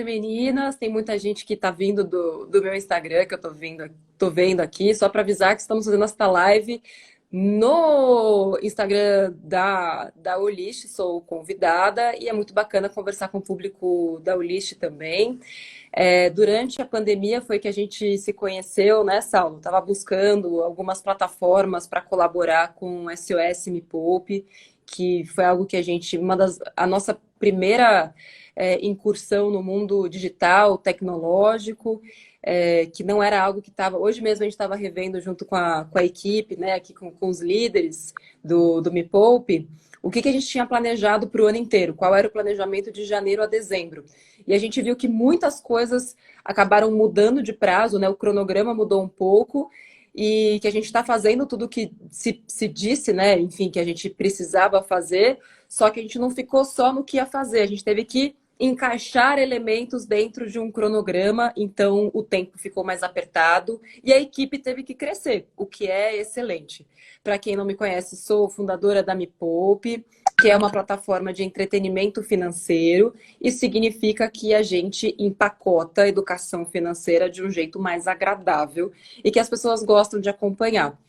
e meninas. Tem muita gente que está vindo do meu Instagram, que eu tô vendo aqui, só para avisar que estamos fazendo esta live no Instagram da Olist. Sou convidada e é muito bacana conversar com o público da Olist também. Durante a pandemia foi que a gente se conheceu, né, Saulo? Estava buscando algumas plataformas para colaborar com o SOS Me Poupe, que foi algo que a nossa primeira incursão no mundo digital, tecnológico, que não era algo que estava. Hoje mesmo a gente estava revendo junto com a equipe, né, aqui com os líderes do Me Poupe, o que a gente tinha planejado para o ano inteiro, qual era o planejamento de janeiro a dezembro. E a gente viu que muitas coisas acabaram mudando de prazo, né? O cronograma mudou um pouco e que a gente está fazendo tudo que se disse, né? Enfim, que a gente precisava fazer, só que a gente não ficou só no que ia fazer, a gente teve que encaixar elementos dentro de um cronograma, então o tempo ficou mais apertado e a equipe teve que crescer, o que é excelente. Para quem não me conhece, sou fundadora da Me Poupe, que é uma plataforma de entretenimento financeiro. Isso significa que a gente empacota a educação financeira de um jeito mais agradável e que as pessoas gostam de acompanhar.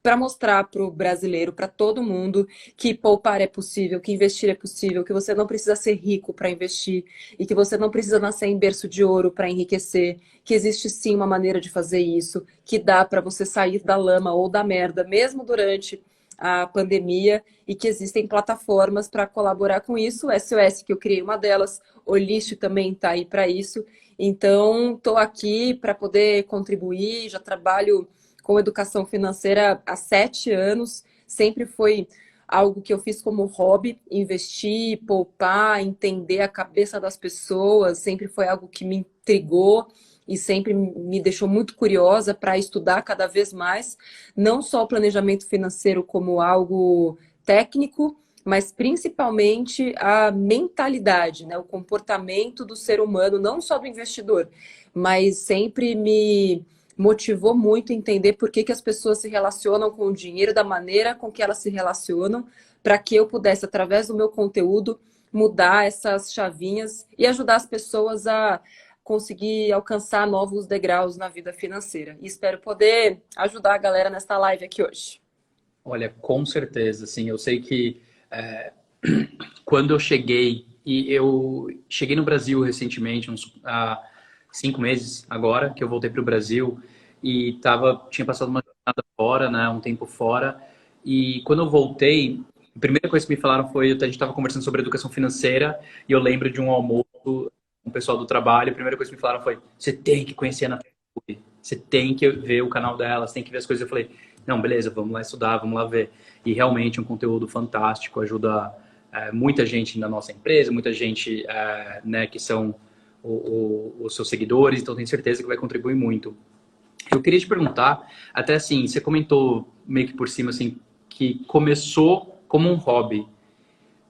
Para mostrar para o brasileiro, para todo mundo, que poupar é possível, que investir é possível, que você não precisa ser rico para investir e que você não precisa nascer em berço de ouro para enriquecer, que existe sim uma maneira de fazer isso, que dá para você sair da lama ou da merda, mesmo durante a pandemia, e que existem plataformas para colaborar com isso. O SOS, que eu criei uma delas, o Lixo também está aí para isso. Então, estou aqui para poder contribuir, já trabalho com educação financeira há 7 anos, sempre foi algo que eu fiz como hobby, investir, poupar, entender a cabeça das pessoas, sempre foi algo que me intrigou e sempre me deixou muito curiosa para estudar cada vez mais, não só o planejamento financeiro como algo técnico, mas principalmente a mentalidade, né? O comportamento do ser humano, não só do investidor, mas sempre me motivou muito entender por que as pessoas se relacionam com o dinheiro da maneira com que elas se relacionam, para que eu pudesse, através do meu conteúdo, mudar essas chavinhas e ajudar as pessoas a conseguir alcançar novos degraus na vida financeira. E espero poder ajudar a galera nesta live aqui hoje. Olha, com certeza, assim, eu sei que quando eu cheguei no Brasil recentemente, há 5 meses agora, que eu voltei para o Brasil e tinha passado uma jornada fora, né, um tempo fora, e quando eu voltei, a primeira coisa que me falaram foi, a gente estava conversando sobre educação financeira, e eu lembro de um almoço com o pessoal do trabalho, a primeira coisa que me falaram foi, você tem que conhecer a Natália, você tem que ver o canal dela, você tem que ver as coisas. Eu falei, não, beleza, vamos lá estudar, vamos lá ver. E realmente é um conteúdo fantástico, ajuda muita gente na nossa empresa, muita gente né, que são os seus seguidores, então tenho certeza que vai contribuir muito. Eu queria te perguntar, até assim, você comentou meio que por cima, assim, que começou como um hobby.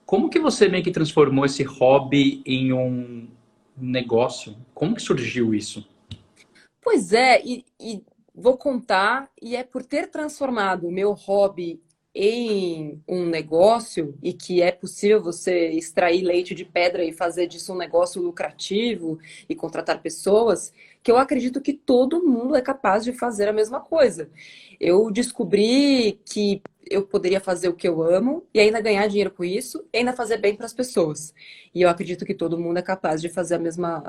Como que você meio que transformou esse hobby em um negócio? Como que surgiu isso? Pois é, e vou contar, e é por ter transformado o meu hobby em um negócio, e que é possível você extrair leite de pedra e fazer disso um negócio lucrativo e contratar pessoas, que eu acredito que todo mundo é capaz de fazer a mesma coisa. Eu descobri que eu poderia fazer o que eu amo e ainda ganhar dinheiro com isso e ainda fazer bem para as pessoas. E eu acredito que todo mundo é capaz de fazer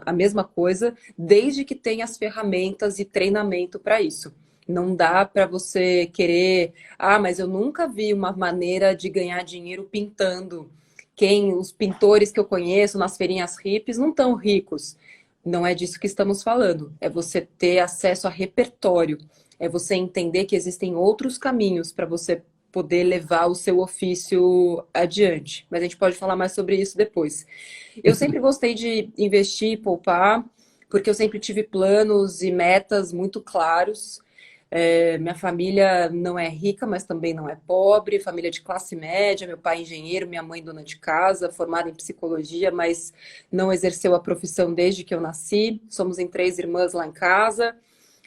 a mesma coisa desde que tenha as ferramentas e treinamento para isso. Não dá para você querer, mas eu nunca vi uma maneira de ganhar dinheiro pintando. Os pintores que eu conheço nas feirinhas hippies não estão ricos. Não é disso que estamos falando. É você ter acesso a repertório. É você entender que existem outros caminhos para você poder levar o seu ofício adiante. Mas a gente pode falar mais sobre isso depois. Eu sempre gostei de investir, poupar, porque eu sempre tive planos e metas muito claros. Minha família não é rica, mas também não é pobre, família de classe média, meu pai é engenheiro, minha mãe dona de casa, formada em psicologia, mas não exerceu a profissão desde que eu nasci. Somos em 3 irmãs lá em casa.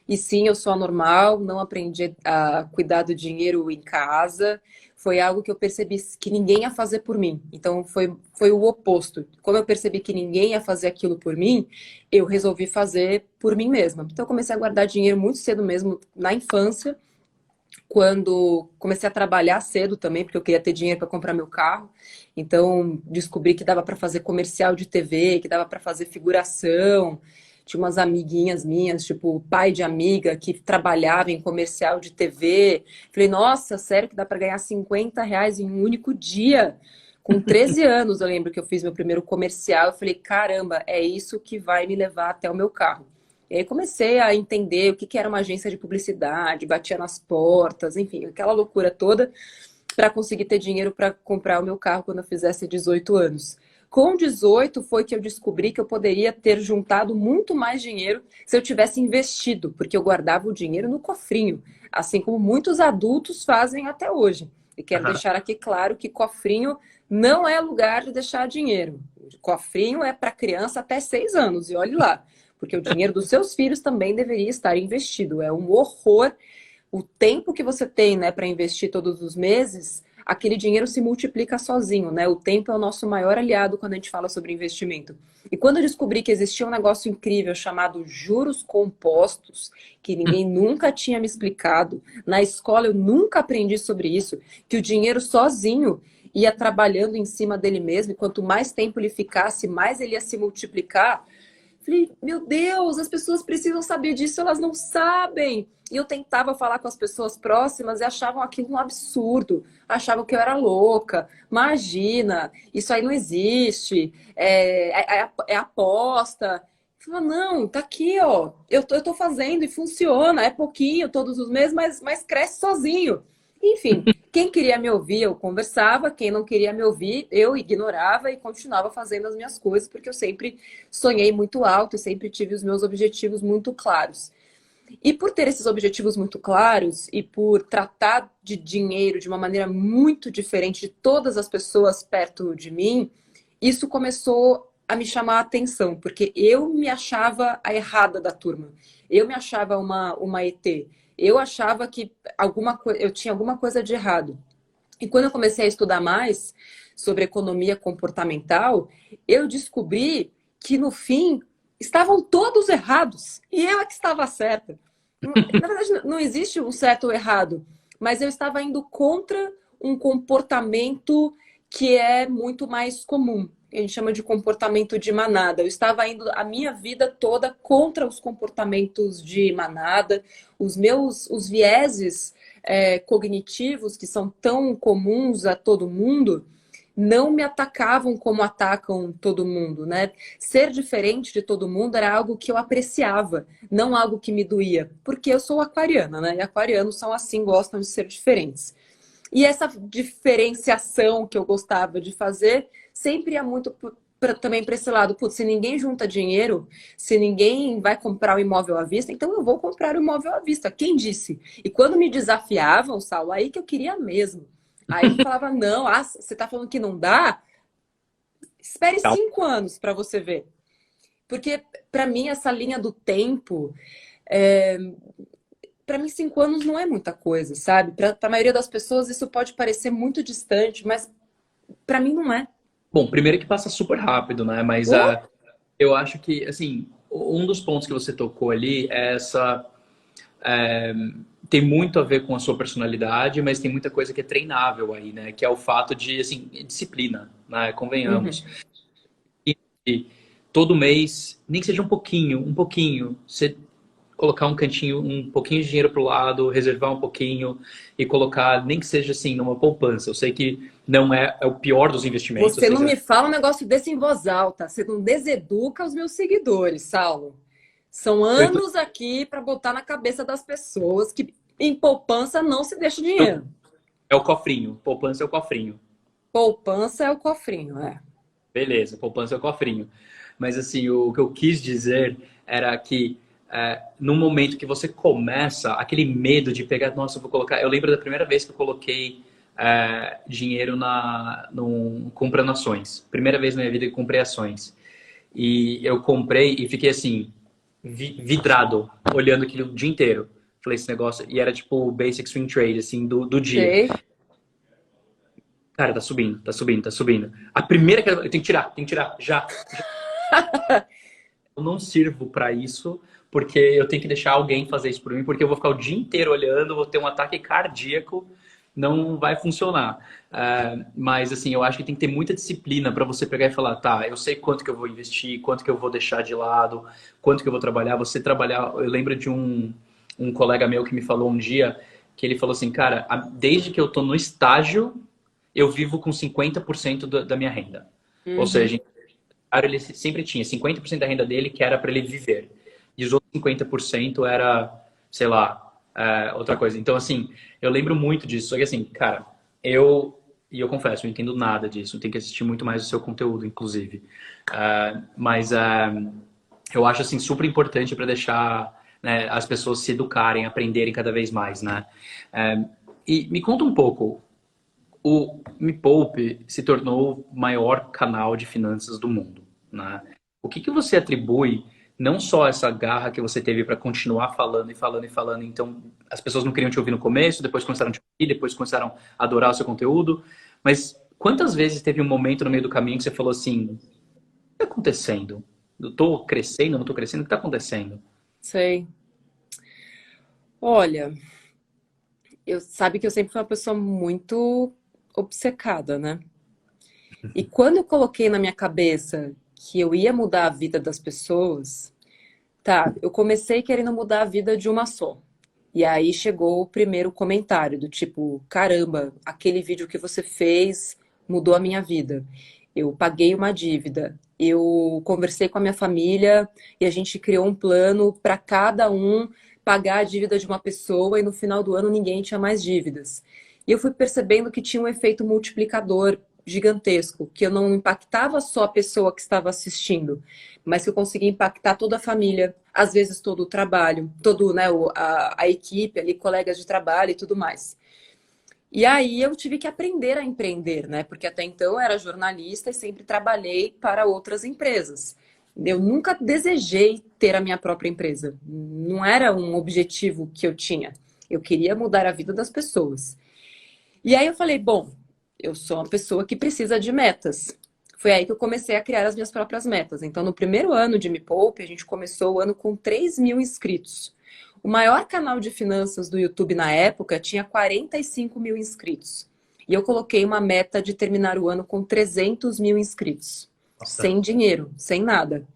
E sim, eu sou anormal, não aprendi a cuidar do dinheiro em casa. Foi algo que eu percebi que ninguém ia fazer por mim. Então foi o oposto. Como eu percebi que ninguém ia fazer aquilo por mim, eu resolvi fazer por mim mesma. Então eu comecei a guardar dinheiro muito cedo mesmo, na infância, quando comecei a trabalhar cedo também, porque eu queria ter dinheiro para comprar meu carro. Então, descobri que dava para fazer comercial de TV, que dava para fazer figuração. Tinha umas amiguinhas minhas, tipo pai de amiga, que trabalhava em comercial de TV. Falei, nossa, sério que dá para ganhar R$ 50 em um único dia? Com 13 anos, eu lembro que eu fiz meu primeiro comercial. Eu falei, caramba, é isso que vai me levar até o meu carro. E aí comecei a entender o que que era uma agência de publicidade, batia nas portas, enfim, aquela loucura toda para conseguir ter dinheiro para comprar o meu carro quando eu fizesse 18 anos. Com 18 foi que eu descobri que eu poderia ter juntado muito mais dinheiro se eu tivesse investido, porque eu guardava o dinheiro no cofrinho, assim como muitos adultos fazem até hoje. E quero Aham. deixar aqui claro que cofrinho não é lugar de deixar dinheiro. Cofrinho é para criança até 6 anos, e olhe lá, porque o dinheiro dos seus filhos também deveria estar investido. É um horror o tempo que você tem, né, para investir todos os meses, aquele dinheiro se multiplica sozinho, né? O tempo é o nosso maior aliado quando a gente fala sobre investimento. E quando eu descobri que existia um negócio incrível chamado juros compostos, que ninguém nunca tinha me explicado, na escola eu nunca aprendi sobre isso, que o dinheiro sozinho ia trabalhando em cima dele mesmo, e quanto mais tempo ele ficasse, mais ele ia se multiplicar. Falei, meu Deus, as pessoas precisam saber disso, elas não sabem. E eu tentava falar com as pessoas próximas e achavam aquilo um absurdo, achavam que eu era louca. Imagina, isso aí não existe, é aposta. Eu falava, não, tá aqui, ó, eu tô fazendo e funciona, é pouquinho todos os meses, mas cresce sozinho. Enfim, quem queria me ouvir, eu conversava, quem não queria me ouvir, eu ignorava e continuava fazendo as minhas coisas, porque eu sempre sonhei muito alto e sempre tive os meus objetivos muito claros. E por ter esses objetivos muito claros e por tratar de dinheiro de uma maneira muito diferente de todas as pessoas perto de mim, isso começou a me chamar a atenção, porque eu me achava a errada da turma. Eu me achava uma ET. Eu achava que eu tinha alguma coisa de errado. E quando eu comecei a estudar mais sobre economia comportamental, eu descobri que no fim estavam todos errados e eu é que estava certa. Na verdade, não existe um certo ou errado, mas eu estava indo contra um comportamento que é muito mais comum. A gente chama de comportamento de manada. Eu estava indo a minha vida toda contra os comportamentos de manada, os vieses cognitivos que são tão comuns a todo mundo não me atacavam como atacam todo mundo, né? Ser diferente de todo mundo era algo que eu apreciava, não algo que me doía, porque eu sou aquariana, né? E aquarianos são assim, gostam de ser diferentes. E essa diferenciação que eu gostava de fazer sempre ia muito também para esse lado. Putz, se ninguém junta dinheiro, se ninguém vai comprar o imóvel à vista, então eu vou comprar o imóvel à vista. Quem disse? E quando me desafiavam, Saulo, aí que eu queria mesmo. Aí falava, não, você está falando que não dá? Espere Tá. 5 anos para você ver. Porque, para mim, essa linha do tempo, é... para mim, 5 anos não é muita coisa, sabe? Para a maioria das pessoas, isso pode parecer muito distante, mas para mim não é. Bom, primeiro que passa super rápido, né? Mas Oh, eu acho que, assim, um dos pontos que você tocou ali é essa. é, Tem muito a ver com a sua personalidade, mas tem muita coisa que é treinável aí, né? Que é o fato de, assim, disciplina, né? uhum. Convenhamos. E todo mês, nem que seja um pouquinho, você colocar um cantinho, um pouquinho de dinheiro para o lado, reservar um pouquinho e colocar, nem que seja assim, numa poupança. Eu sei que não é o pior dos investimentos, eu Você sei não que me fala um negócio desse em voz alta. Você não deseduca os meus seguidores, Saulo. São eu tô- anos aqui para botar na cabeça das pessoas que em poupança não se deixa dinheiro. é o cofrinho, poupança é o cofrinho. Poupança é o cofrinho, é. Beleza, poupança é o cofrinho. Mas assim, o que eu quis dizer era que no momento que você começa, aquele medo de pegar, nossa, eu vou colocar. Eu lembro da primeira vez que eu coloquei dinheiro comprando ações. Primeira vez na minha vida que comprei ações. E eu comprei e fiquei assim. vidrado, olhando aquilo o dia inteiro. Falei, esse negócio, e era tipo o basic swing trade, assim, do dia. Sei. Cara, tá subindo, tá subindo, tá subindo. A primeira que eu tenho que tirar, já. Eu não sirvo pra isso, porque eu tenho que deixar alguém fazer isso por mim, porque eu vou ficar o dia inteiro olhando, vou ter um ataque cardíaco, não vai funcionar. Mas, assim, eu acho que tem que ter muita disciplina para você pegar e falar, tá, eu sei quanto que eu vou investir, quanto que eu vou deixar de lado, quanto que eu vou trabalhar. Você trabalhar, eu lembro de um colega meu que me falou um dia, que ele falou assim, cara, desde que eu tô no estágio, eu vivo com 50% da minha renda. Ou Uhum. seja, ele sempre tinha 50% da renda dele que era para ele viver. E os outros 50% era, sei lá, outra coisa. Então, assim, eu lembro muito disso. Só que, assim, cara, eu confesso, eu não entendo nada disso. Eu tenho que assistir muito mais o seu conteúdo, inclusive. Mas eu acho, assim, super importante para deixar, né, as pessoas se educarem, aprenderem cada vez mais, né? E me conta um pouco, o Me Poupe se tornou o maior canal de finanças do mundo, né? O que que você atribui não só essa garra que você teve para continuar falando e falando e falando, então as pessoas não queriam te ouvir no começo, depois começaram a te ouvir, depois começaram a adorar o seu conteúdo, mas quantas vezes teve um momento no meio do caminho que você falou assim, o que está acontecendo? Eu estou crescendo, não estou crescendo, o que está acontecendo? Sei. Olha, eu sabe que eu sempre fui uma pessoa muito obcecada, né? E quando eu coloquei na minha cabeça que eu ia mudar a vida das pessoas, tá, eu comecei querendo mudar a vida de uma só. E aí chegou o primeiro comentário do tipo, caramba, aquele vídeo que você fez mudou a minha vida. Eu paguei uma dívida. Eu conversei com a minha família e a gente criou um plano para cada um pagar a dívida de uma pessoa e no final do ano ninguém tinha mais dívidas. E eu fui percebendo que tinha um efeito multiplicador gigantesco, que eu não impactava só a pessoa que estava assistindo, mas que eu conseguia impactar toda a família, às vezes todo o trabalho, todo, né, a equipe ali, colegas de trabalho e tudo mais. E aí eu tive que aprender a empreender, né? Porque até então eu era jornalista e sempre trabalhei para outras empresas. Eu nunca desejei ter a minha própria empresa. Não era um objetivo que eu tinha. Eu queria mudar a vida das pessoas. E aí eu falei, bom, eu sou uma pessoa que precisa de metas. Foi aí que eu comecei a criar as minhas próprias metas. Então, no primeiro ano de Me Poupe, a gente começou o ano com 3.000 inscritos. O maior canal de finanças do YouTube na época tinha 45 mil inscritos. E eu coloquei uma meta de terminar o ano com 300 mil inscritos. Nossa. Sem dinheiro, sem nada.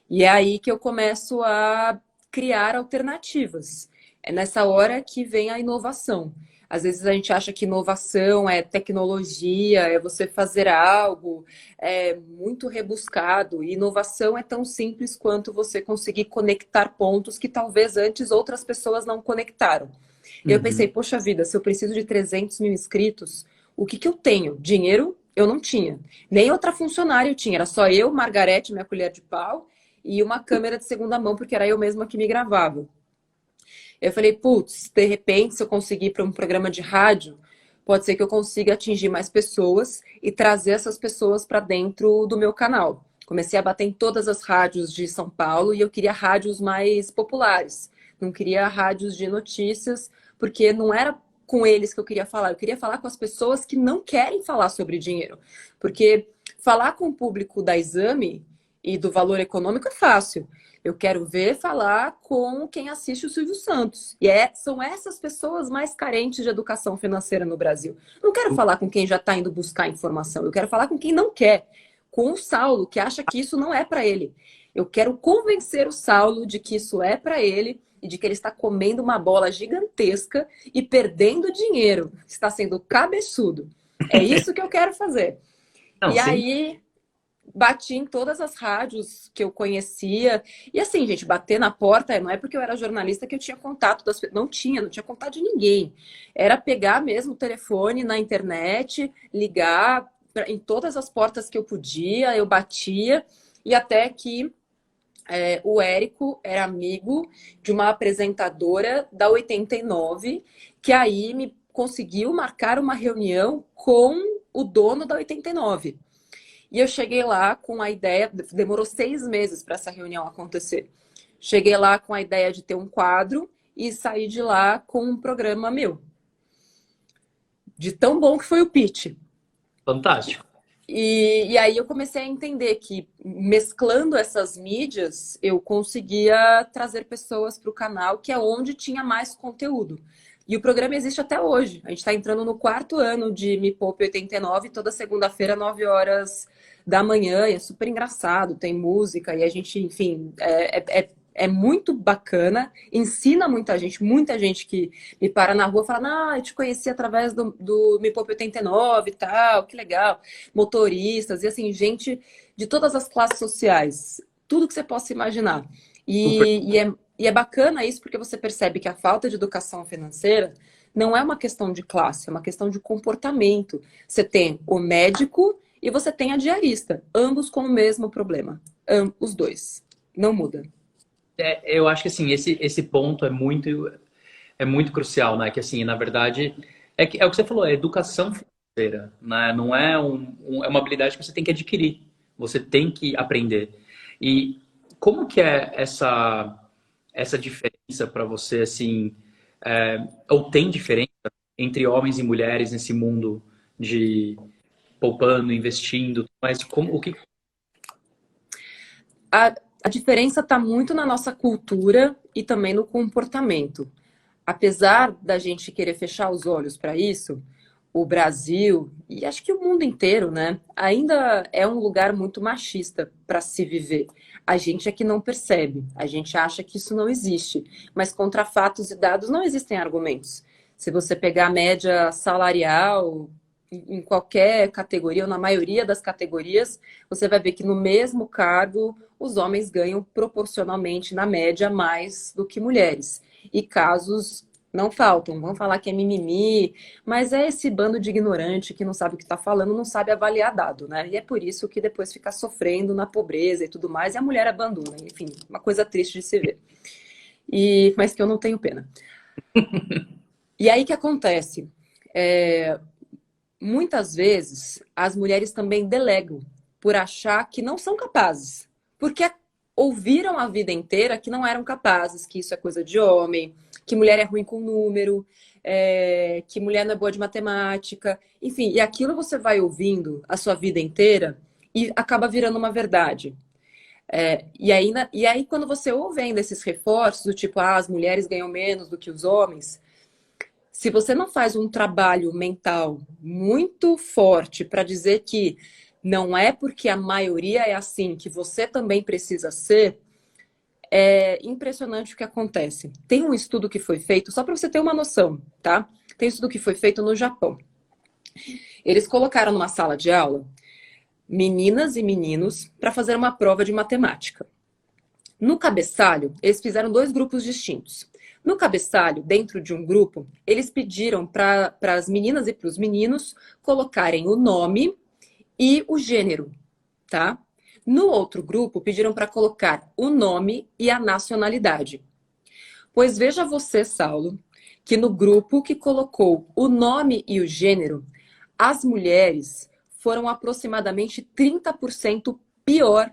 E é aí que eu começo a criar alternativas. É nessa hora que vem a inovação. Às vezes a gente acha que inovação é tecnologia, é você fazer algo muito rebuscado. E inovação é tão simples quanto você conseguir conectar pontos que talvez antes outras pessoas não conectaram. E eu pensei, Uhum. poxa vida, se eu preciso de 300 mil inscritos, o que que eu tenho? Dinheiro eu não tinha. Nem outra funcionária eu tinha. Era só eu, Margarete, minha colher de pau, e uma câmera de segunda mão, porque era eu mesma que me gravava. Eu falei, putz, de repente, se eu conseguir ir para um programa de rádio, pode ser que eu consiga atingir mais pessoas e trazer essas pessoas para dentro do meu canal. Comecei a bater em todas as rádios de São Paulo e eu queria rádios mais populares. Não queria rádios de notícias, porque não era com eles que eu queria falar. Eu queria falar com as pessoas que não querem falar sobre dinheiro. Porque falar com o público da Exame e do valor econômico é fácil. Eu quero ver falar com quem assiste o Silvio Santos. E são essas pessoas mais carentes de educação financeira no Brasil. Não quero falar com quem já está indo buscar informação. Eu quero falar com quem não quer. Com o Saulo, que acha que isso não é para ele. Eu quero convencer o Saulo de que isso é para ele e de que ele está comendo uma bola gigantesca e perdendo dinheiro. Está sendo cabeçudo. É isso que eu quero fazer. Não, E sim. aí, bati em todas as rádios que eu conhecia. E assim, gente, bater na porta não é porque eu era jornalista que eu tinha contato das pessoas. Não tinha contato de ninguém. Era pegar mesmo o telefone na internet, ligar em todas as portas que eu podia, eu batia, e até que o Érico era amigo de uma apresentadora da 89, que aí me conseguiu marcar uma reunião com o dono da 89. E eu cheguei lá com a ideia, demorou 6 meses para essa reunião acontecer, Cheguei lá com a ideia de ter um quadro e saí de lá com um programa meu. De tão bom que foi o pitch. Fantástico. E aí eu comecei a entender que mesclando essas mídias, eu conseguia trazer pessoas para o canal, que é onde tinha mais conteúdo. E o programa existe até hoje. A gente está entrando no 4º ano de Me Poupe 89, toda segunda-feira, 9 horas da manhã, e é super engraçado, tem música, e a gente, enfim, é muito bacana, ensina muita gente que me para na rua e fala, ah, eu te conheci através do Me Poupe 89 e tal, que legal. Motoristas, e assim, gente de todas as classes sociais, tudo que você possa imaginar. Super. E é bacana isso porque você percebe que a falta de educação financeira não é uma questão de classe, é uma questão de comportamento. Você tem o médico e você tem a diarista, ambos com o mesmo problema. Os dois. Não muda. Eu acho que assim, esse ponto é muito crucial, né? Que assim, na verdade, é o que você falou, é educação financeira, né? Não é é uma habilidade que você tem que adquirir, você tem que aprender. E como que é essa diferença para você, assim, ou tem diferença entre homens e mulheres nesse mundo de poupando, investindo, mas como o que A, a diferença está muito na nossa cultura e também no comportamento. Apesar da gente querer fechar os olhos para isso, o Brasil, e acho que o mundo inteiro, né, ainda é um lugar muito machista para se viver. A gente é que não percebe, a gente acha que isso não existe, mas contra fatos e dados não existem argumentos. Se você pegar a média salarial em qualquer categoria, ou na maioria das categorias, você vai ver que no mesmo cargo os homens ganham proporcionalmente, na média, mais do que mulheres. E casos não faltam, vão falar que é mimimi, mas é esse bando de ignorante que não sabe o que está falando, não sabe avaliar dado, né? E é por isso que depois fica sofrendo na pobreza e tudo mais, e a mulher abandona. Enfim, uma coisa triste de se ver. Mas que eu não tenho pena. E aí que acontece? Muitas vezes as mulheres também delegam por achar que não são capazes, porque ouviram a vida inteira que não eram capazes, que isso é coisa de homem, que mulher é ruim com número, que mulher não é boa de matemática, enfim, e aquilo você vai ouvindo a sua vida inteira e acaba virando uma verdade. E aí, quando você ouve ainda esses reforços, do tipo, as mulheres ganham menos do que os homens, se você não faz um trabalho mental muito forte para dizer que não é porque a maioria é assim que você também precisa ser, é impressionante o que acontece. Tem um estudo que foi feito, só para você ter uma noção, tá? Tem um estudo que foi feito no Japão. Eles colocaram numa sala de aula meninas e meninos para fazer uma prova de matemática. No cabeçalho, eles fizeram 2 grupos distintos. No cabeçalho, dentro de um grupo, eles pediram para as meninas e para os meninos colocarem o nome e o gênero, tá? No outro grupo, pediram para colocar o nome e a nacionalidade. Pois veja você, Saulo, que no grupo que colocou o nome e o gênero, as mulheres foram aproximadamente 30% pior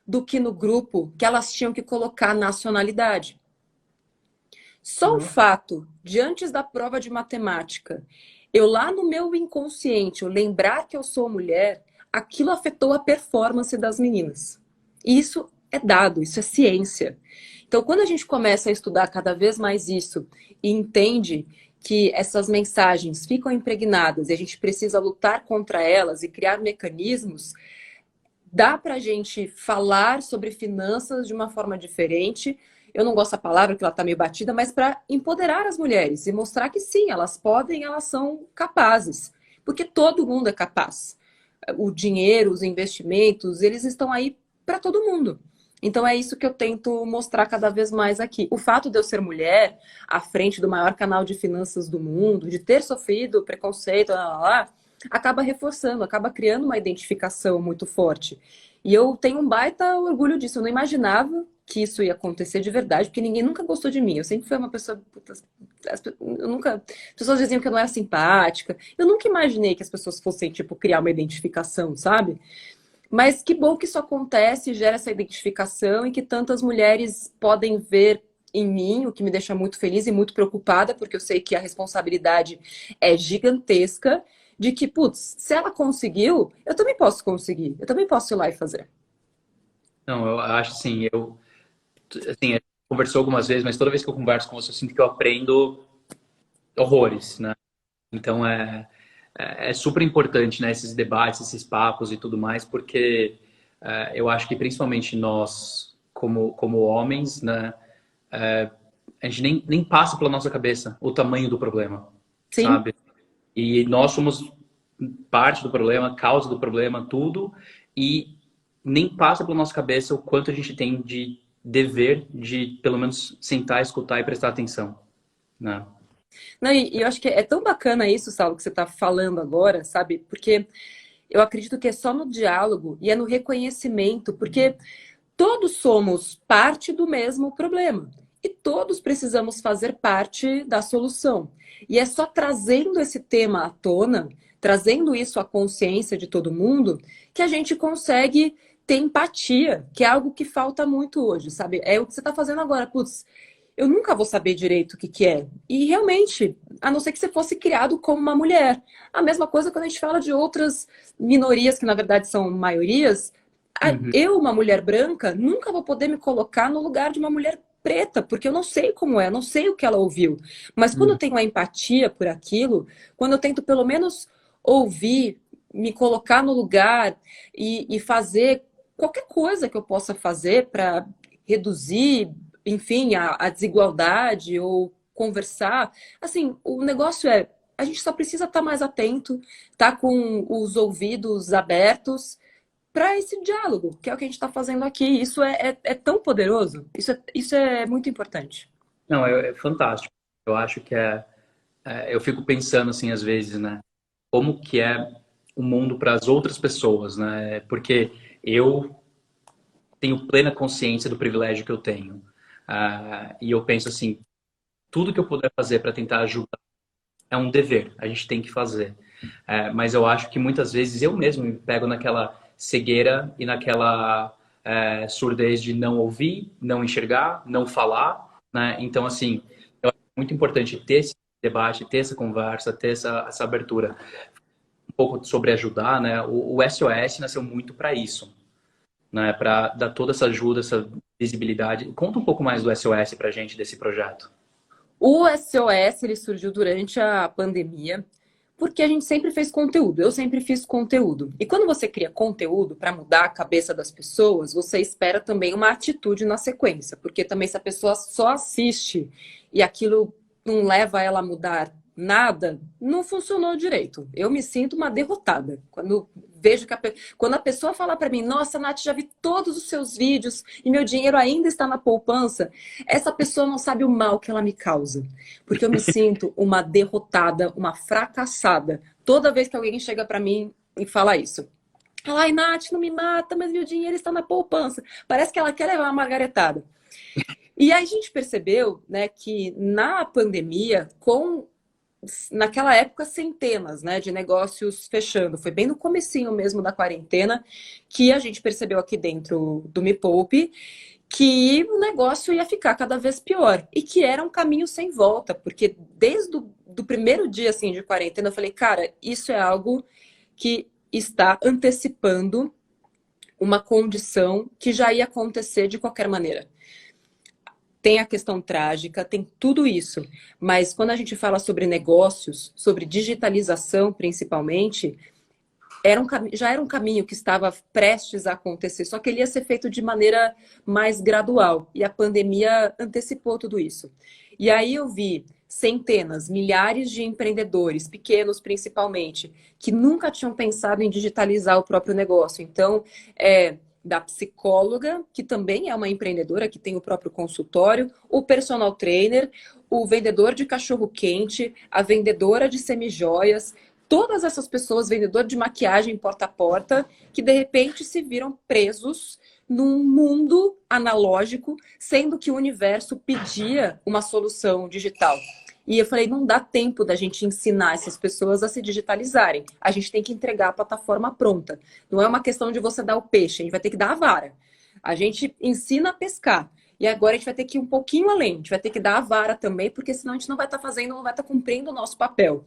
do que no grupo que elas tinham que colocar nacionalidade. Só o fato de, antes da prova de matemática, eu lá no meu inconsciente, eu lembrar que eu sou mulher, aquilo afetou a performance das meninas. Isso é dado, isso é ciência. Então, quando a gente começa a estudar cada vez mais isso e entende que essas mensagens ficam impregnadas e a gente precisa lutar contra elas e criar mecanismos, dá para a gente falar sobre finanças de uma forma diferente. Eu não gosto da palavra, porque ela está meio batida, mas para empoderar as mulheres e mostrar que sim, elas podem, elas são capazes. Porque todo mundo é capaz. O dinheiro, os investimentos, eles estão aí para todo mundo. Então é isso que eu tento mostrar cada vez mais aqui. O fato de eu ser mulher, à frente do maior canal de finanças do mundo, de ter sofrido preconceito, acaba reforçando, acaba criando uma identificação muito forte. E eu tenho um baita orgulho disso. Eu não imaginava que isso ia acontecer de verdade, porque ninguém nunca gostou de mim. Eu sempre fui uma pessoa. Eu nunca. As pessoas diziam que eu não era simpática. Eu nunca imaginei que as pessoas fossem, tipo, criar uma identificação, sabe? Mas que bom que isso acontece, gera essa identificação e que tantas mulheres podem ver em mim, o que me deixa muito feliz e muito preocupada, porque eu sei que a responsabilidade é gigantesca, de que, putz, se ela conseguiu, eu também posso conseguir, eu também posso ir lá e fazer. Não, eu acho assim, assim, a gente conversou algumas vezes, mas toda vez que eu converso com você, eu sinto que eu aprendo horrores, né? Então é super importante, né, esses debates, esses papos e tudo mais, porque eu acho que principalmente nós, como homens, né, a gente nem passa pela nossa cabeça o tamanho do problema, Sim. sabe? E nós somos parte do problema, causa do problema, tudo, e nem passa pela nossa cabeça o quanto a gente tem de dever de, pelo menos, sentar, escutar e prestar atenção, né? Não, e eu acho que é tão bacana isso, Saulo, que você está falando agora, sabe? Porque eu acredito que é só no diálogo e é no reconhecimento, porque todos somos parte do mesmo problema e todos precisamos fazer parte da solução. E é só trazendo esse tema à tona, trazendo isso à consciência de todo mundo, que a gente consegue ter empatia, que é algo que falta muito hoje, sabe? É o que você está fazendo agora. Putz, eu nunca vou saber direito o que que é. E realmente, a não ser que você fosse criado como uma mulher. A mesma coisa quando a gente fala de outras minorias, que na verdade são maiorias. Uhum, Eu, uma mulher branca, nunca vou poder me colocar no lugar de uma mulher preta, porque eu não sei como é, eu não sei o que ela ouviu. Mas quando eu uhum, tenho a empatia por aquilo, quando eu tento pelo menos ouvir, me colocar no lugar e fazer qualquer coisa que eu possa fazer para reduzir, enfim, a desigualdade ou conversar, assim, o negócio é, a gente só precisa estar mais atento, estar com os ouvidos abertos para esse diálogo, que é o que a gente está fazendo aqui. Isso é tão poderoso, isso é muito importante. não, é fantástico. Eu acho que eu fico pensando assim às vezes, né? Como que é o mundo para as outras pessoas, né? Porque eu tenho plena consciência do privilégio que eu tenho. E eu penso assim, tudo que eu puder fazer para tentar ajudar é um dever, a gente tem que fazer. Mas eu acho que muitas vezes eu mesmo me pego naquela cegueira e naquela surdez de não ouvir, não enxergar, não falar, né? Então, assim, eu acho muito importante ter esse debate, ter essa conversa, ter essa abertura. Um pouco sobre ajudar, né? O SOS nasceu muito para isso, né? Para dar toda essa ajuda, essa visibilidade. Conta um pouco mais do SOS para a gente, desse projeto. O SOS ele surgiu durante a pandemia, porque a gente sempre fez conteúdo. Eu sempre fiz conteúdo. E quando você cria conteúdo para mudar a cabeça das pessoas, você espera também uma atitude na sequência, porque também se a pessoa só assiste e aquilo não leva ela a mudar nada, não funcionou direito. Eu me sinto uma derrotada quando vejo que quando a pessoa fala para mim, nossa, Nath, já vi todos os seus vídeos e meu dinheiro ainda está na poupança, essa pessoa não sabe o mal que ela me causa. Porque eu me sinto uma derrotada, uma fracassada, toda vez que alguém chega para mim e fala isso. Ela, ai, Nath, não me mata, mas meu dinheiro está na poupança. Parece que ela quer levar uma margaretada. E aí a gente percebeu, né, que na pandemia, com naquela época centenas, né, de negócios fechando, foi bem no comecinho mesmo da quarentena que a gente percebeu aqui dentro do Me Poupe que o negócio ia ficar cada vez pior e que era um caminho sem volta, porque desde do primeiro dia assim de quarentena eu falei, cara, isso é algo que está antecipando uma condição que já ia acontecer de qualquer maneira. Tem a questão trágica, tem tudo isso. Mas quando a gente fala sobre negócios, sobre digitalização principalmente, já era um caminho que estava prestes a acontecer, só que ele ia ser feito de maneira mais gradual. E a pandemia antecipou tudo isso. E aí eu vi centenas, milhares de empreendedores, pequenos principalmente, que nunca tinham pensado em digitalizar o próprio negócio. Então, da psicóloga, que também é uma empreendedora, que tem o próprio consultório, o personal trainer, o vendedor de cachorro-quente, a vendedora de semijoias, todas essas pessoas, vendedor de maquiagem porta a porta, que de repente se viram presos num mundo analógico, sendo que o universo pedia uma solução digital. E eu falei, não dá tempo da gente ensinar essas pessoas a se digitalizarem. A gente tem que entregar a plataforma pronta. Não é uma questão de você dar o peixe, a gente vai ter que dar a vara. A gente ensina a pescar. E agora a gente vai ter que ir um pouquinho além. A gente vai ter que dar a vara também, porque senão a gente não vai estar fazendo, não vai estar cumprindo o nosso papel.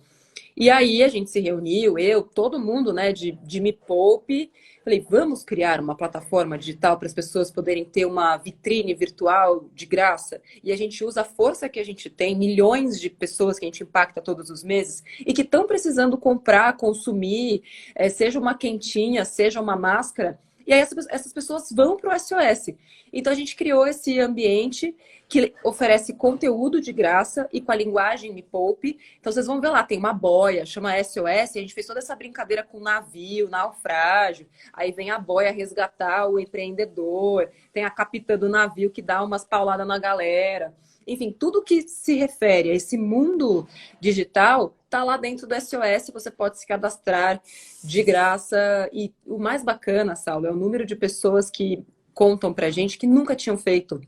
E aí a gente se reuniu, eu, todo mundo, né, de Me Poupe. Falei, vamos criar uma plataforma digital para as pessoas poderem ter uma vitrine virtual de graça. E a gente usa a força que a gente tem, milhões de pessoas que a gente impacta todos os meses e que estão precisando comprar, consumir, seja uma quentinha, seja uma máscara. E aí essas pessoas vão para o SOS. Então a gente criou esse ambiente que oferece conteúdo de graça e com a linguagem Me Poupe. Então vocês vão ver lá, tem uma boia, chama SOS, e a gente fez toda essa brincadeira com navio, naufrágio. Aí vem a boia resgatar o empreendedor, tem a capitã do navio que dá umas pauladas na galera. Enfim, tudo que se refere a esse mundo digital está lá dentro do SOS, você pode se cadastrar de graça. E o mais bacana, Saulo, é o número de pessoas que contam pra gente que nunca tinham feito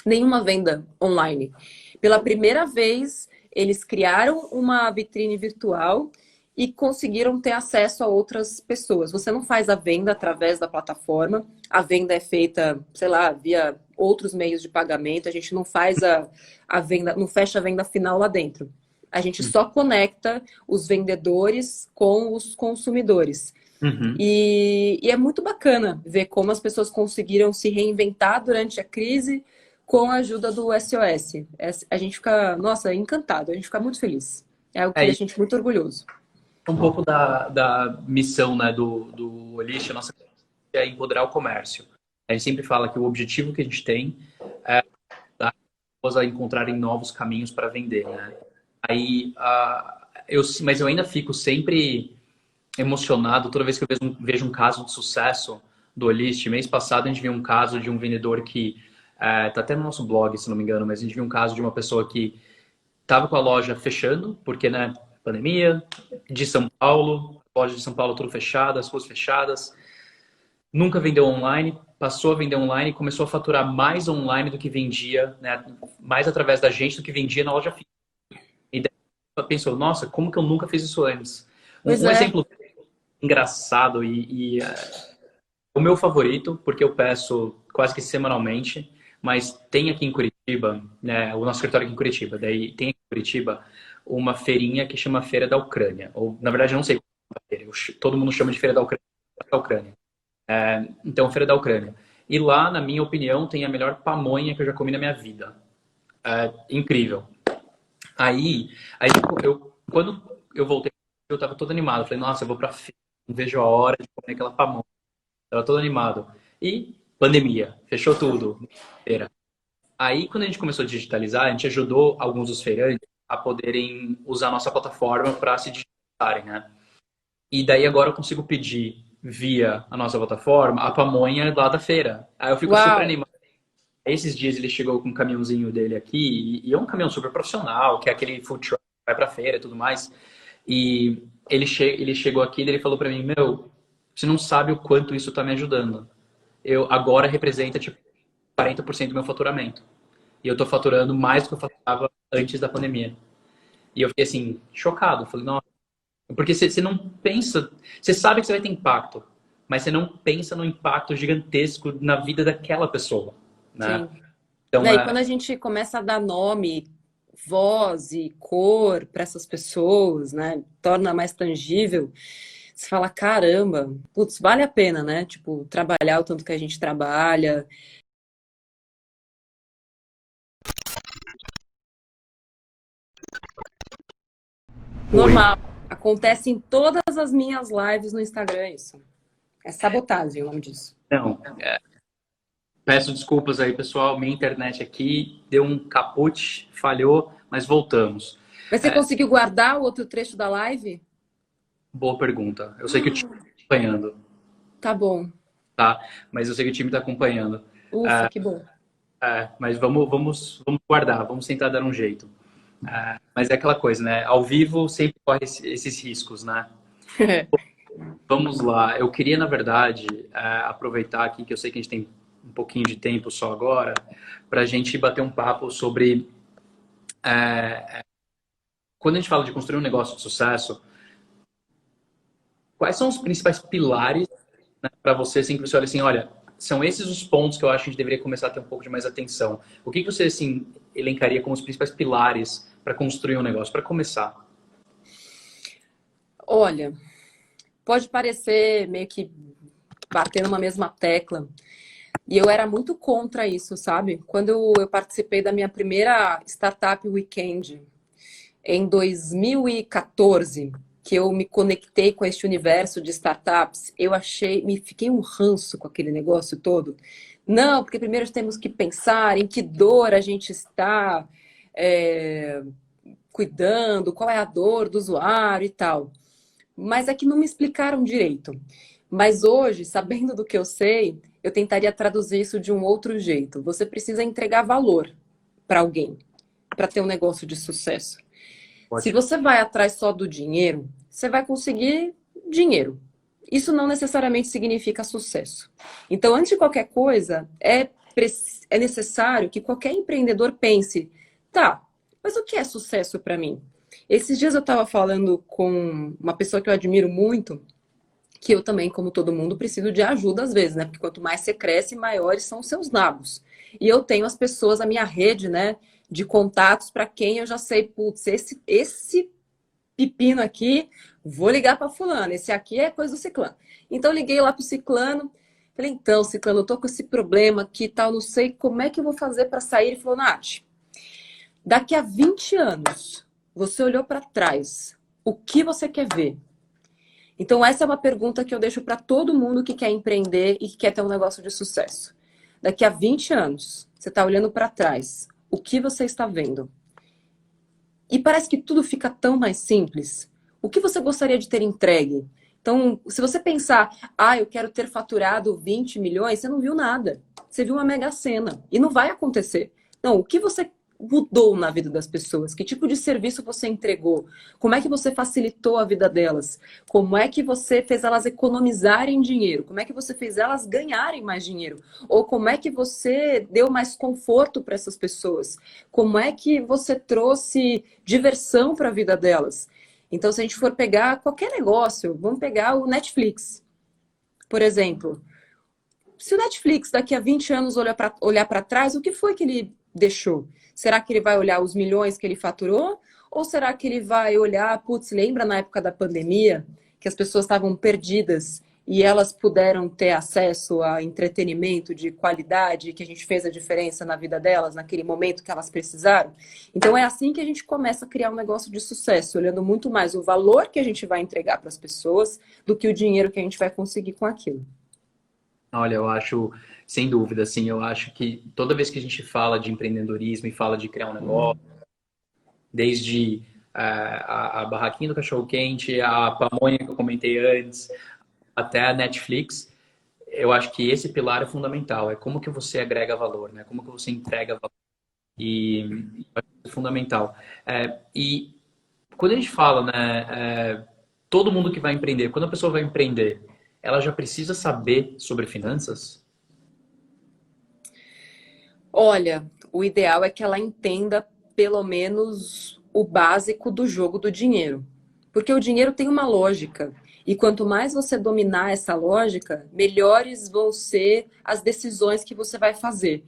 nenhuma venda online. Pela primeira vez, eles criaram uma vitrine virtual e conseguiram ter acesso a outras pessoas. Você não faz a venda através da plataforma, a venda é feita, sei lá, via outros meios de pagamento, a gente não faz a venda, não fecha a venda final lá dentro. A gente só conecta os vendedores com os consumidores. Uhum. E é muito bacana ver como as pessoas conseguiram se reinventar durante a crise com a ajuda do SOS. A gente fica, nossa, encantado, a gente fica muito feliz. É algo que É deixa a gente muito orgulhoso. um pouco da missão, né, do Olish, a nossa é empoderar o comércio. A gente sempre fala que o objetivo que a gente tem é ajudar as pessoas a encontrarem novos caminhos para vender, né? Aí, mas eu ainda fico sempre emocionado toda vez que eu vejo um caso de sucesso do Olist. Mês passado a gente viu um caso de um vendedor que tá até no nosso blog, se não me engano, mas a gente viu um caso de uma pessoa que estava com a loja fechando, porque, né, pandemia, de São Paulo, loja de São Paulo tudo fechada, as ruas fechadas, nunca vendeu online, passou a vender online e começou a faturar mais online do que vendia, né, mais através da gente do que vendia na loja física. E daí ela pensou, nossa, como que eu nunca fiz isso antes? Pois Um é. exemplo engraçado o meu favorito, porque eu peço quase que semanalmente, mas tem aqui em Curitiba, né, o nosso escritório aqui em Curitiba, daí tem aqui em Curitiba uma feirinha que chama Feira da Ucrânia, ou na verdade eu não sei como é a feira, todo mundo chama de Feira da Ucrânia. Então, Feira da Ucrânia. E lá, na minha opinião, tem a melhor pamonha que eu já comi na minha vida. Incrível. Aí quando eu voltei, eu tava todo animado. Falei, nossa, eu vou pra feira, não vejo a hora de comer aquela pamonha. Tava todo animado. E pandemia, fechou tudo. Feira. Aí, quando a gente começou a digitalizar, a gente ajudou alguns dos feirantes a poderem usar a nossa plataforma para se digitalizarem, né? E daí agora eu consigo pedir via a nossa plataforma a pamonha lá da feira. Aí eu fico super Uau! animado. Esses dias ele chegou com um caminhãozinho dele aqui, e é um caminhão super profissional, que é aquele food truck que vai pra feira e tudo mais. E ele chegou aqui e ele falou pra mim, meu, você não sabe o quanto isso tá me ajudando. Eu agora representa tipo 40% do meu faturamento. E eu tô faturando mais do que eu faturava antes da pandemia. E eu fiquei assim, chocado. Falei, nossa, porque você não pensa, você sabe que você vai ter impacto, mas você não pensa no impacto gigantesco na vida daquela pessoa, né? Sim. Então, Né, e quando a gente começa a dar nome, voz e cor para essas pessoas, né, torna mais tangível, você fala, caramba, putz, vale a pena, né? Tipo, trabalhar o tanto que a gente trabalha. oi. Normal. Acontece em todas as minhas lives no Instagram, isso. É sabotagem o nome disso. Não, peço desculpas aí, pessoal. Minha internet aqui deu um caput, falhou, mas voltamos. Mas você conseguiu guardar o outro trecho da live? Boa pergunta. Eu sei que o time está acompanhando, Tá bom. tá? Mas eu sei que o time está acompanhando. Ufa, que bom. Mas vamos guardar, vamos tentar dar um jeito. Mas é aquela coisa, né? Ao vivo sempre corre esses riscos, né? Vamos lá. Eu queria, na verdade, aproveitar aqui que eu sei que a gente tem um pouquinho de tempo só agora, para a gente bater um papo sobre quando a gente fala de construir um negócio de sucesso, quais são os principais pilares, né, para você, assim, que você olha assim, olha, são esses os pontos que eu acho que a gente deveria começar a ter um pouco de mais atenção. O que que você, assim, elencaria como os principais pilares para construir um negócio, para começar? Olha, pode parecer meio que bater numa mesma tecla. E eu era muito contra isso, sabe? Quando eu participei da minha primeira Startup Weekend, em 2014, que eu me conectei com este universo de startups, eu achei, me fiquei um ranço com aquele negócio todo. Não, porque primeiro temos que pensar em que dor a gente está é, cuidando, qual é a dor do usuário e tal. Mas é que não me explicaram direito. Mas hoje, sabendo do que eu sei, eu tentaria traduzir isso de um outro jeito. Você precisa entregar valor para alguém, para ter um negócio de sucesso. Se Ótimo. você vai atrás só do dinheiro, você vai conseguir dinheiro. Isso não necessariamente significa sucesso. Então, antes de qualquer coisa, é necessário que qualquer empreendedor pense: tá, mas o que é sucesso para mim? Esses dias eu estava falando com uma pessoa que eu admiro muito, que eu também, como todo mundo, preciso de ajuda às vezes, né? Porque quanto mais você cresce, maiores são os seus nabos. E eu tenho as pessoas, a minha rede, né, de contatos para quem eu já sei, putz, esse pepino aqui, vou ligar para fulano, esse aqui é coisa do ciclano. Então eu liguei lá pro ciclano, falei, então, ciclano, eu tô com esse problema aqui, tal, não sei como é que eu vou fazer para sair. Ele falou, Nath, daqui a 20 anos, você olhou para trás, o que você quer ver? Então, essa é uma pergunta que eu deixo para todo mundo que quer empreender e que quer ter um negócio de sucesso. Daqui a 20 anos, você está olhando para trás, o que você está vendo? E parece que tudo fica tão mais simples. O que você gostaria de ter entregue? Então, se você pensar, eu quero ter faturado 20 milhões, você não viu nada. Você viu uma mega sena. E não vai acontecer. Não, o que você mudou na vida das pessoas? Que tipo de serviço você entregou? Como é que você facilitou a vida delas? Como é que você fez elas economizarem dinheiro? Como é que você fez elas ganharem mais dinheiro? Ou como é que você deu mais conforto para essas pessoas? Como é que você trouxe diversão para a vida delas? Então, se a gente for pegar qualquer negócio, vamos pegar o Netflix, por exemplo. Se o Netflix daqui a 20 anos olhar para trás, o que foi que ele deixou? Será que ele vai olhar os milhões que ele faturou? Ou será que ele vai olhar, putz, lembra na época da pandemia, que as pessoas estavam perdidas e elas puderam ter acesso a entretenimento de qualidade, que a gente fez a diferença na vida delas, naquele momento que elas precisaram? Então é assim que a gente começa a criar um negócio de sucesso, olhando muito mais o valor que a gente vai entregar para as pessoas do que o dinheiro que a gente vai conseguir com aquilo. Olha, eu acho, sem dúvida, assim, eu acho que toda vez que a gente fala de empreendedorismo e fala de criar um negócio, desde a barraquinha do cachorro-quente, a pamonha que eu comentei antes, até a Netflix, eu acho que esse pilar é fundamental. É como que você agrega valor, né? Como que você entrega valor. E eu acho que é fundamental. E quando a gente fala, né, todo mundo que vai empreender, quando a pessoa vai empreender, ela já precisa saber sobre finanças? Olha, o ideal é que ela entenda pelo menos o básico do jogo do dinheiro. Porque o dinheiro tem uma lógica. E quanto mais você dominar essa lógica, melhores vão ser as decisões que você vai fazer.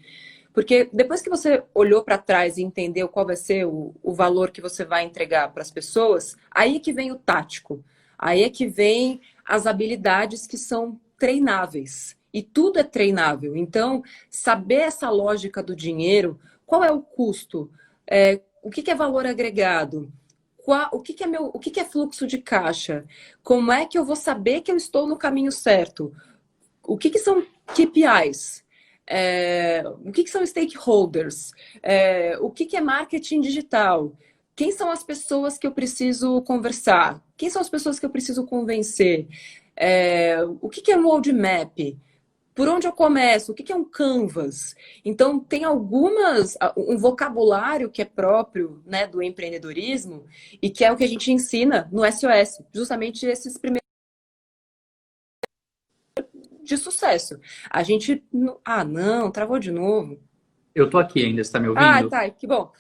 Porque depois que você olhou para trás e entendeu qual vai ser o valor que você vai entregar para as pessoas, aí é que vem o tático. Aí é que vem as habilidades que são treináveis. E tudo é treinável. Então, saber essa lógica do dinheiro, qual é o custo? O que é valor agregado? O que é fluxo de caixa? Como é que eu vou saber que eu estou no caminho certo? O que são KPIs? O que são stakeholders? O que é marketing digital? Quem são as pessoas que eu preciso conversar? Quem são as pessoas que eu preciso convencer? O que é um roadmap? Por onde eu começo? O que é um canvas? Então, tem um vocabulário que é próprio, né, do empreendedorismo e que é o que a gente ensina no SOS, justamente esses primeiros de sucesso. A gente. Ah, não, travou de novo. Eu tô aqui ainda, você está me Ah, ouvindo? tá, que bom.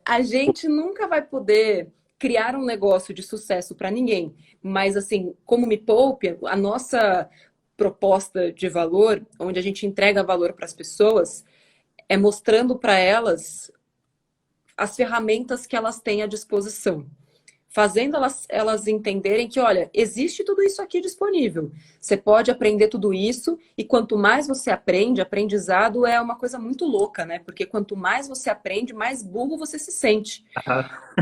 A gente nunca vai poder criar um negócio de sucesso para ninguém, mas assim, como Me Poupe, a nossa proposta de valor, onde a gente entrega valor para as pessoas, é mostrando para elas as ferramentas que elas têm à disposição. Fazendo elas entenderem que, olha, existe tudo isso aqui disponível. Você pode aprender tudo isso, e quanto mais você aprende, aprendizado é uma coisa muito louca, né? Porque quanto mais você aprende, mais burro você se sente,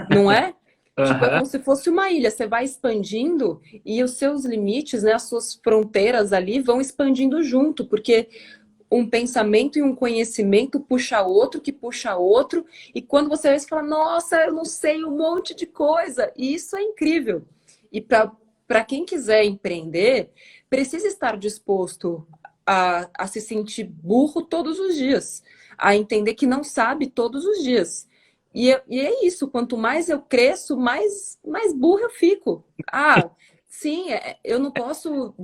não é? Tipo, é Aham. como se fosse uma ilha, você vai expandindo e os seus limites, né, as suas fronteiras ali vão expandindo junto, porque um pensamento e um conhecimento puxa outro, que puxa outro, e quando você vê, você fala, nossa, eu não sei um monte de coisa, e isso é incrível. E para quem quiser empreender, precisa estar disposto a se sentir burro todos os dias, a entender que não sabe todos os dias. E é isso, quanto mais eu cresço, mais burro eu fico. Ah, sim, eu não posso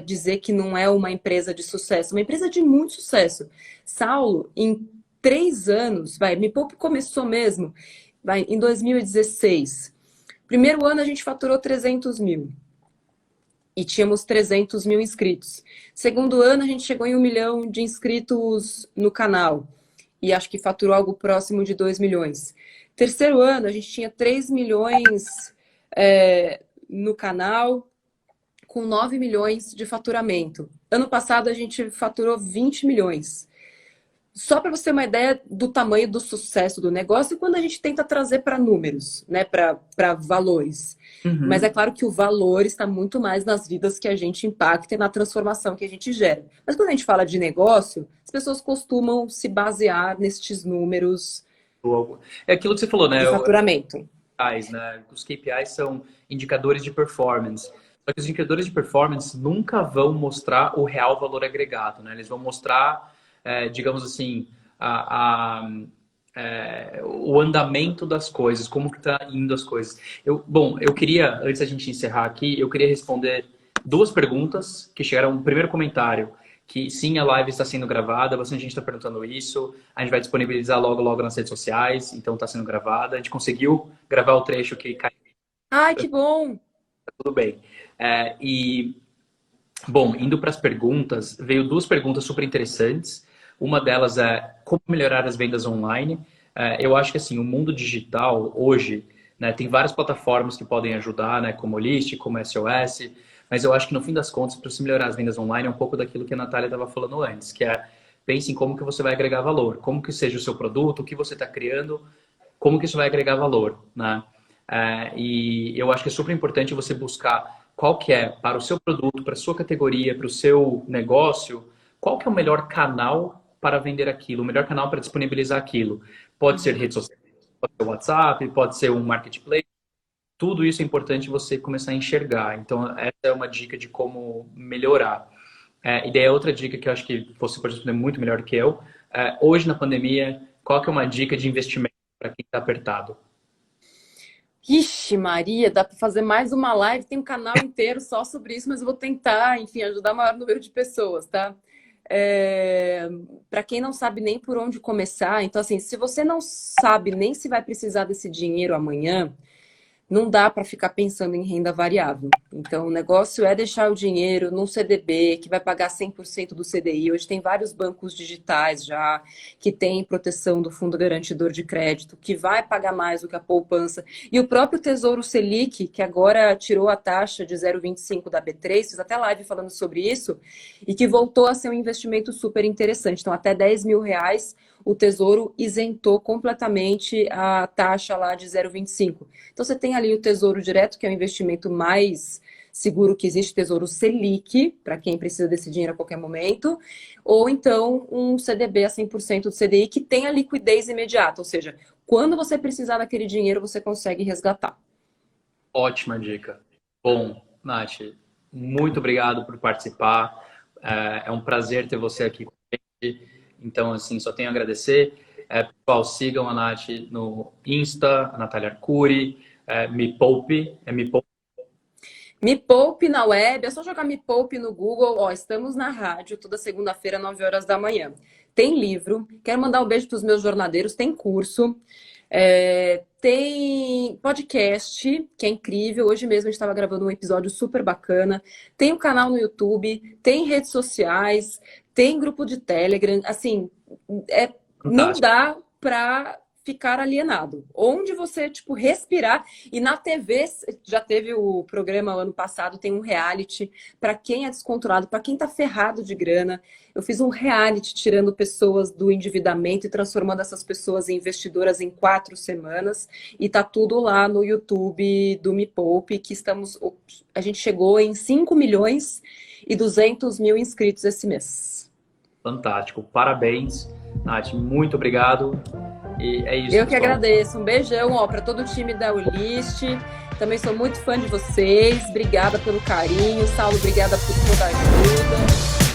dizer que não é uma empresa de sucesso, uma empresa de muito sucesso. Saulo, em 3 anos, Me Poupe começou mesmo, em 2016. Primeiro ano a gente faturou 300 mil e tínhamos 300 mil inscritos. Segundo ano a gente chegou em 1 milhão de inscritos no canal e acho que faturou algo próximo de 2 milhões. Terceiro ano a gente tinha 3 milhões no canal, com 9 milhões de faturamento. Ano passado a gente faturou 20 milhões. Só para você ter uma ideia do tamanho do sucesso do negócio e quando a gente tenta trazer para números, né, para valores. Mas é Uhum. claro que o valor está muito mais nas vidas que a gente impacta e na transformação que a gente gera. Mas quando a gente fala de negócio, as pessoas costumam se basear nestes números É aquilo que você falou, né? de faturamento. KPIs, né? Os KPIs são indicadores de performance. Só que os indicadores de performance nunca vão mostrar o real valor agregado, né? Eles vão mostrar, digamos assim, o andamento das coisas, como que tá indo as coisas. Bom, eu queria, antes da gente encerrar aqui, eu queria responder duas perguntas que chegaram no primeiro comentário. Que sim, a live está sendo gravada, bastante gente está perguntando isso. A gente vai disponibilizar logo, logo nas redes sociais, então está sendo gravada. A gente conseguiu gravar o trecho que caiu, Ai, que bom! tudo bem. Bom, indo para as perguntas, veio duas perguntas super interessantes. Uma delas é como melhorar as vendas online. Eu acho que assim, o mundo digital hoje, né, tem várias plataformas que podem ajudar, né, como o List, como SOS, mas eu acho que no fim das contas, para você melhorar as vendas online, é um pouco daquilo que a Natália estava falando antes, que é pense em como que você vai agregar valor, como que seja o seu produto, o que você está criando, como que isso vai agregar valor, né? E eu acho que é super importante você buscar qual que é para o seu produto, para a sua categoria, para o seu negócio, qual que é o melhor canal para vender aquilo, o melhor canal para disponibilizar aquilo. Pode ser rede social, pode ser WhatsApp, pode ser um marketplace. Tudo isso é importante você começar a enxergar. Então, essa é uma dica de como melhorar. E daí outra dica que eu acho que você pode responder muito melhor que eu. Hoje, na pandemia, qual que é uma dica de investimento para quem está apertado? Ixi, Maria, dá para fazer mais uma live, tem um canal inteiro só sobre isso, mas eu vou tentar, enfim, ajudar o maior número de pessoas, tá? Para quem não sabe nem por onde começar, então assim, se você não sabe nem se vai precisar desse dinheiro amanhã, não dá para ficar pensando em renda variável. Então, o negócio é deixar o dinheiro num CDB, que vai pagar 100% do CDI. Hoje tem vários bancos digitais já que têm proteção do Fundo Garantidor de Crédito, que vai pagar mais do que a poupança. E o próprio Tesouro Selic, que agora tirou a taxa de 0,25 da B3, fiz até live falando sobre isso, e que voltou a ser um investimento super interessante. Então, até 10 mil reais o Tesouro isentou completamente a taxa lá de 0,25. Então, você tem ali o Tesouro Direto, que é o investimento mais seguro que existe, Tesouro Selic, para quem precisa desse dinheiro a qualquer momento, ou então um CDB a 100% do CDI, que tem a liquidez imediata, ou seja, quando você precisar daquele dinheiro, você consegue resgatar. Ótima dica. Bom, Nath, muito obrigado por participar. É um prazer ter você aqui com a gente. Então, assim, só tenho a agradecer. Pessoal, sigam a Nath no Insta, a Natália Arcuri, Me Poupe, Me Poupe. Me Poupe na web, é só jogar Me Poupe no Google. Ó, estamos na rádio toda segunda-feira, 9 horas da manhã. tem livro. Quero mandar um beijo para os meus jornadeiros, tem curso. Tem podcast, que é incrível. Hoje mesmo a gente estava gravando um episódio super bacana. Tem o canal no YouTube, tem redes sociais, tem grupo de Telegram. Assim, não Fantástico. dá para ficar alienado. Onde você, tipo, respirar. E na TV, já teve o programa ano passado, tem um reality para quem é descontrolado, para quem tá ferrado de grana. Eu fiz um reality tirando pessoas do endividamento e transformando essas pessoas em investidoras em 4 semanas. E tá tudo lá no YouTube do Me Poupe, que a gente chegou em 5.200.000 inscritos esse mês. Fantástico. Parabéns, Nath. Muito obrigado. E é isso, Eu que pessoal. agradeço. Um beijão, ó, para todo o time da Ulist. Também sou muito fã de vocês. Obrigada pelo carinho. Saulo, obrigada por toda a ajuda.